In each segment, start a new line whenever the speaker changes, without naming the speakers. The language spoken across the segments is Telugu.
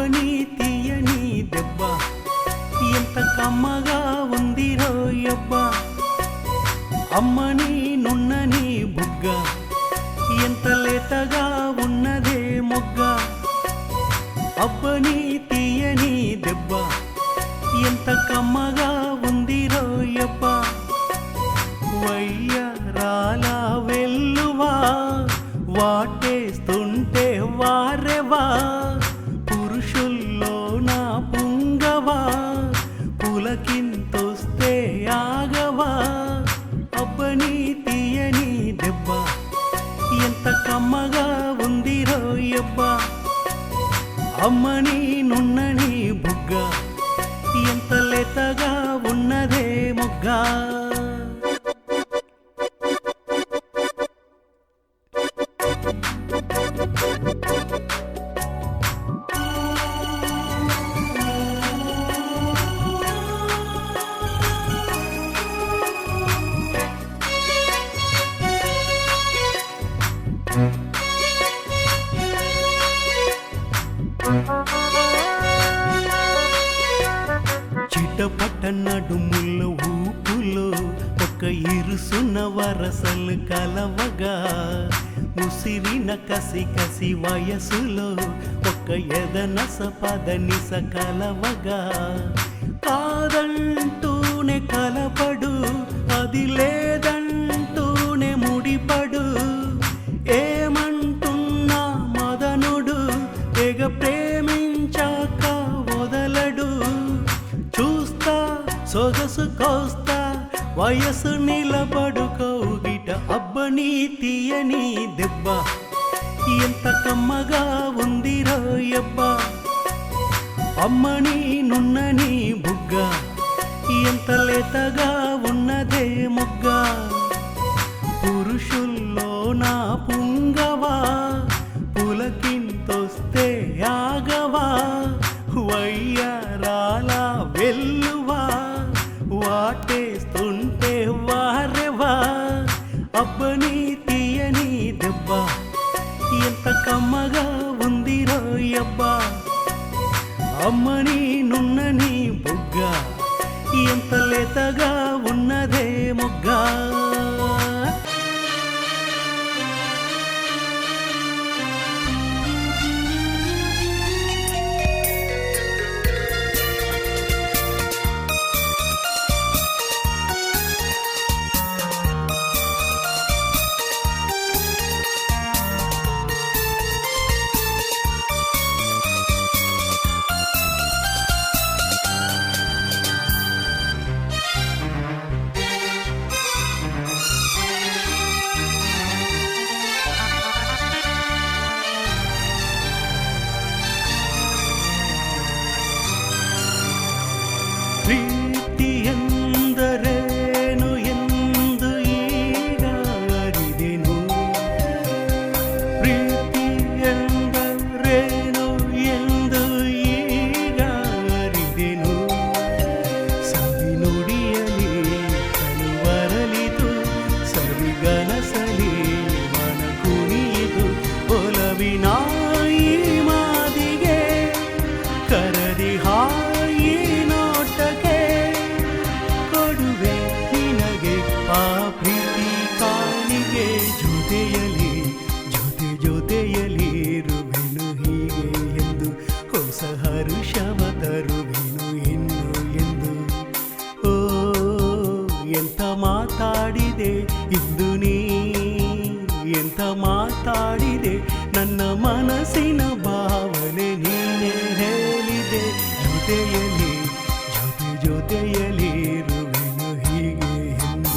అబ్బని తీయని దెబ్బ ఎంత కమ్మగా ఉంది రోయబ్బా అమ్మని నున్నని బుగ్గ ఎంత లేతగా ఉన్నదే మొగ్గ అబ్బని తీయని దెబ్బ ఎంత కమ్మగా ఉంది రోయబ్బా వయ్యారాల వెల్లువా వాటేస్తుంటే వారెవా పురుషుల్లో నా పుంగవా పులకింతొస్తే ఆగవా అబ్బని తీయని దెబ్బ ఎంత కమ్మగా ఉంది రోయబ్బా అమ్మని నున్నని బుగ్గ ఎంత లేతగా ఉన్నదే మొగ్గ చిటపట నడుముల ఊపులో ఒక ఇరుసున్న వరసలు కలవగా ముసిరిన కసి కసి వయసులో ఒక ఎదనస పదనిస కలవగా కాదంటూనే కలపడు అది లేదంటూనే ముడిపడు ఏమంటున్నా మదనుడు తెగ ప్రేమించాక వదలడు చూస్తా సొగసు కోస్తా వయసు నిలబడు కౌగిట అబ్బని తీయని దెబ్బ ఎంత కమ్మగా ఉంది రోయబ్బా అమ్మని నున్నని బుగ్గ ఎంత లేతగా ఉన్నదే మొగ్గ పురుషుల్లో నా పుంగవా పులకింతొస్తే ఆగవా వయ్యారాల వెల్లువా వాటేస్తుంటే వారెవా అబ్బని తీయని దెబ్బ ఎంత కమ్మగా ఉంది రోయబ్బా అమ్మని నున్నని బుగ్గ ఎంత లేతగా ఉన్నదే మొగ్గ ಪ್ರೀತಿ ಎಂದರೇನು ಎಂದು ಈಗ ಅರಿದೆನು ಪ್ರೀತಿ ಎಂದರೇನು ಎಂದು ಈಗ ಅರಿದೆನು ಸವಿ ನುಡಿಯಲಿ ಕನುವರಲಿತು ಸವಿಗನಸಲಿ ಮನ ಕುಣಿಯಿತು ಒಲವಿನ ಈ ಮಾದಿಗೆ ಕರದಿ ಹಾಯಿ ಪ್ರೀತಿ ಕಾಣಿಗೆ ಜೊತೆಯಲಿ ಜೊತೆಯಲಿ ಇರುವೆನು ಹೀಗೆ ಎಂದು ಹೊಸ ಹರುಷವ ತರುವೆನು ಇನ್ನು ಎಂದು ಓ ಎಂತ ಮಾತಾಡಿದೆ ಇಂದು ನೀ ಎಂತ ಮಾತಾಡಿದೆ ನನ್ನ ಮನಸ್ಸಿನ ಭಾವನೆ ನೀನೇ ಹೇಳಿದೆ ಜೊತೆಯಲಿ ಜೊತೆಯಲಿ ಇರುವೆನು ಹೀಗೆ ಎಂದು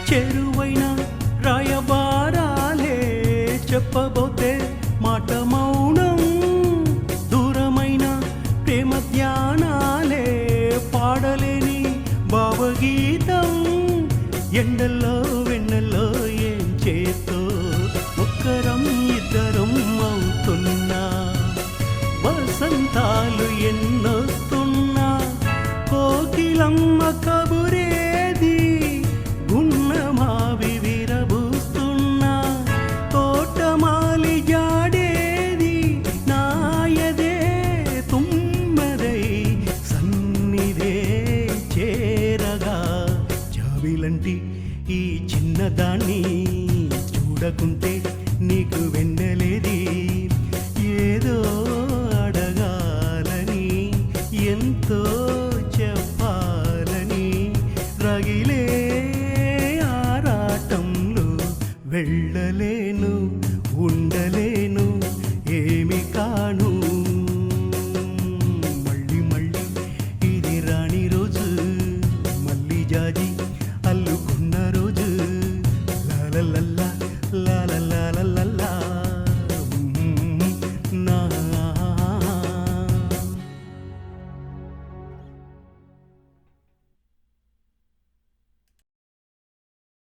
చెరువైన రాయబారాలే చెప్పబోతే మాట మౌనం దూరమైన ప్రేమ ధ్యానాలే పాడలేని భావ వెళ్ళలేని